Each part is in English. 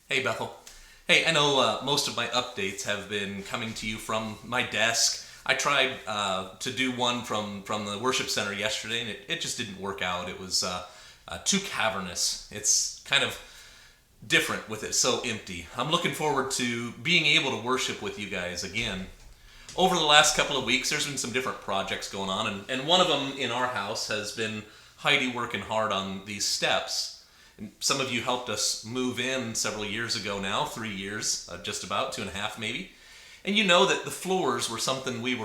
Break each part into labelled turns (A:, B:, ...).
A: Hey Bethel. Hey, I know most of my updates have been coming to you from my desk. I tried to do one from the worship center yesterday, and it just didn't work out. It was too cavernous. It's kind of different with it so empty. I'm looking forward to being able to worship with you guys again. Over the last couple of weeks, there's been some different projects going on, and one of them in our house has been Heidi working hard on these steps. And some of you helped us move in several years ago now, 3 years, just about, 2.5 maybe. And you know that the floors were something we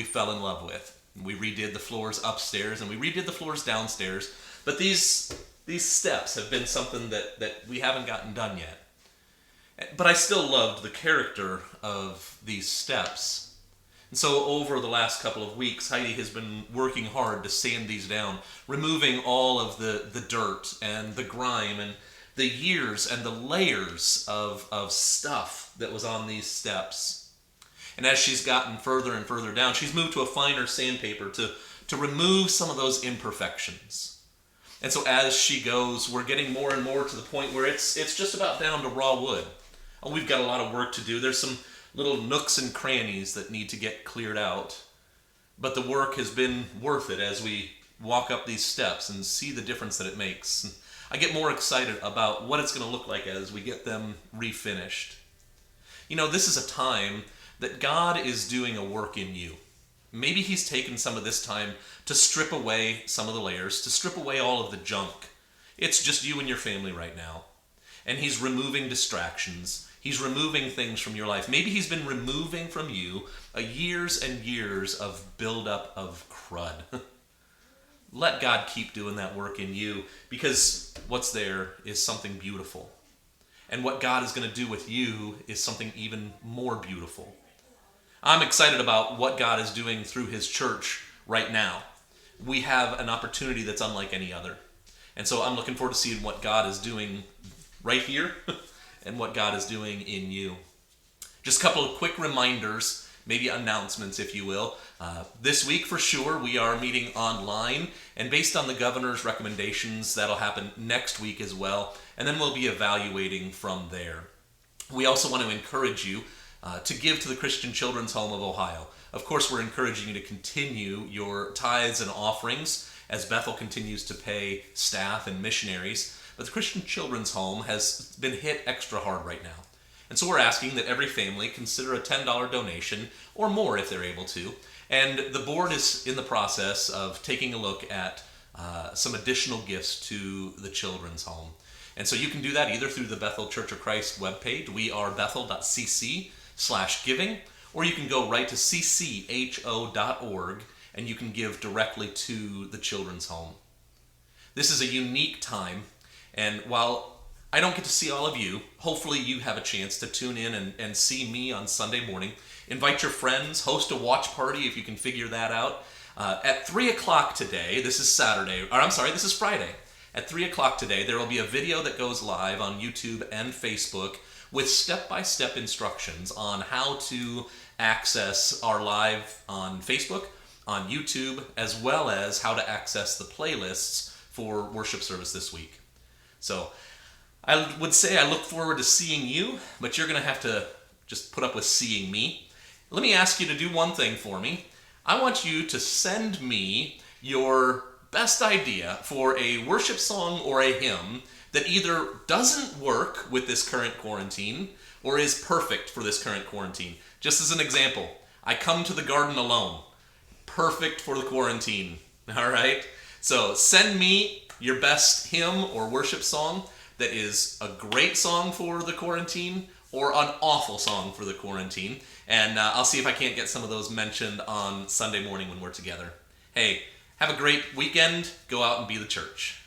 A: fell in love with. We redid the floors upstairs and we redid the floors downstairs. But these steps have been something that we haven't gotten done yet. But I still loved the character of these steps. And so over the last couple of weeks, Heidi has been working hard to sand these down, removing all of the dirt and the grime and the years and the layers of stuff that was on these steps. And as she's gotten further and further down, she's moved to a finer sandpaper to remove some of those imperfections. And so as she goes, we're getting more and more to the point where it's just about down to raw wood. Oh, we've got a lot of work to do. There's some little nooks and crannies that need to get cleared out. But the work has been worth it as we walk up these steps and see the difference that it makes. And I get more excited about what it's going to look like as we get them refinished. You know, this is a time that God is doing a work in you. Maybe He's taken some of this time to strip away some of the layers, to strip away all of the junk. It's just you and your family right now. And He's removing distractions. He's removing things from your life. Maybe He's been removing from you years and years of buildup of crud. Let God keep doing that work in you, because what's there is something beautiful. And what God is going to do with you is something even more beautiful. I'm excited about what God is doing through His church right now. We have an opportunity that's unlike any other. And so I'm looking forward to seeing what God is doing right here and what God is doing in you. Just a couple of quick reminders, maybe announcements, if you will. This week, for sure, we are meeting online, and based on the governor's recommendations, that'll happen next week as well, and then we'll be evaluating from there. We also want to encourage you to give to the Christian Children's Home of Ohio. Of course, we're encouraging you to continue your tithes and offerings as Bethel continues to pay staff and missionaries. But the Christian Children's Home has been hit extra hard right now. And so we're asking that every family consider a $10 donation, or more if they're able to. And the board is in the process of taking a look at some additional gifts to the Children's Home. And so you can do that either through the Bethel Church of Christ webpage, wearebethel.cc/giving, or you can go right to ccho.org and you can give directly to the Children's Home. This is a unique time, and while I don't get to see all of you, hopefully you have a chance to tune in and see me on Sunday morning. Invite your friends, host a watch party if you can figure that out. At 3 o'clock today, this is Friday. At 3 o'clock today, there will be a video that goes live on YouTube and Facebook with step-by-step instructions on how to access our live on Facebook, on YouTube, as well as how to access the playlists for worship service this week. So I would say I look forward to seeing you, but you're going to have to just put up with seeing me. Let me ask you to do one thing for me. I want you to send me your best idea for a worship song or a hymn that either doesn't work with this current quarantine or is perfect for this current quarantine. Just as an example, I Come to the Garden Alone. Perfect for the quarantine. All right? So send me your best hymn or worship song that is a great song for the quarantine or an awful song for the quarantine. And I'll see if I can't get some of those mentioned on Sunday morning when we're together. Hey, have a great weekend. Go out and be the church.